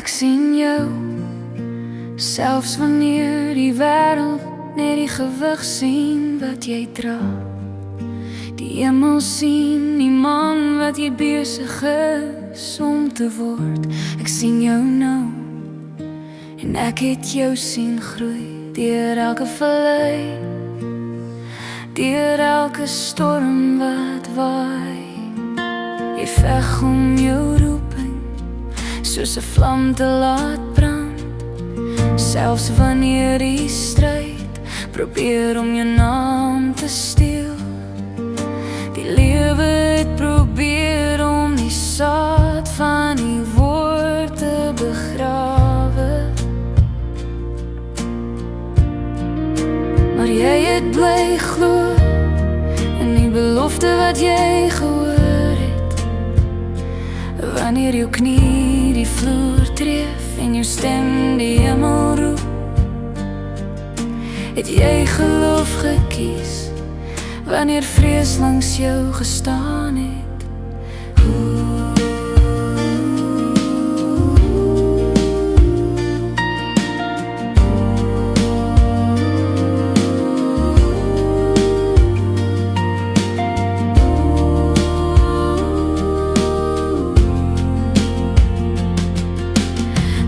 sien jou, selfs wanneer die wêreld net die gewig sien wat jy dra. Die hemel sien die man wat jy besig is om te word. Ek sien jou nou en ek het jou sien groei deur elke vallei, deur elke storm wat waai. Jy veg om jou roeping soos 'n vlam te laat brand, selfs wanneer die stryd probeer om jou naam te steel. Die lewe het probeer om die saad van die woord te begrawe, maar jy het bly glo in die belofte wat jy gehoor het. Wanneer jou knie die vloer tref en jou stem die hemel roep, het jy geloof gekies wanneer vrees langs jou gestaan het.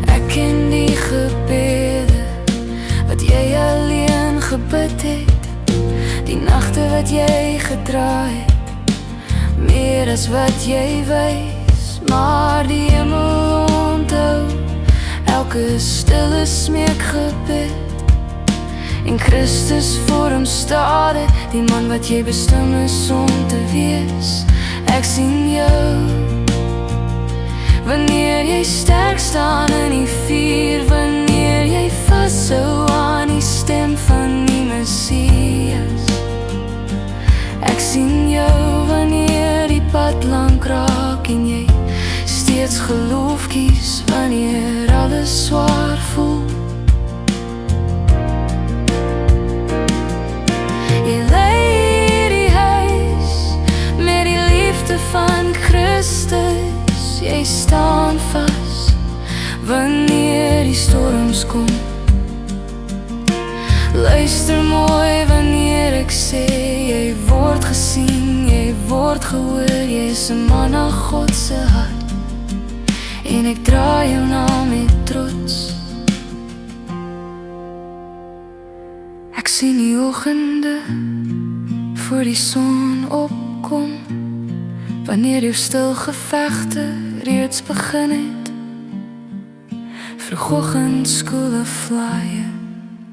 Ek ken die gebede wat jy alleen gebid het, die nagte wat jy gedra het, meer as wat jy wys. Maar die hemel onthou elke stille smeekgebed, en Christus vorm stade die man wat jy bestem is om te wees. Ek sien jou wanneer jy sterk staan in die vuur, wanneer jy vashou aan die stem van die Messias. Ek sien jou wanneer die pad lank raak en jy steeds geloof kies wanneer alles swaar voel. Jy lei die huis met die liefde van Christus. Jy staan vas wanneer die storms kom. Luister mooi wanneer ek sê, jy word gesien, jy word gehoor. Jy is 'n man na God se hart en ek dra jou naam met trots. Ek sien die oggende voor die son opkom, wanneer jou stil gevegte reeds begin het. Vroegoggend skoole vlaaie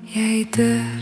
jy deur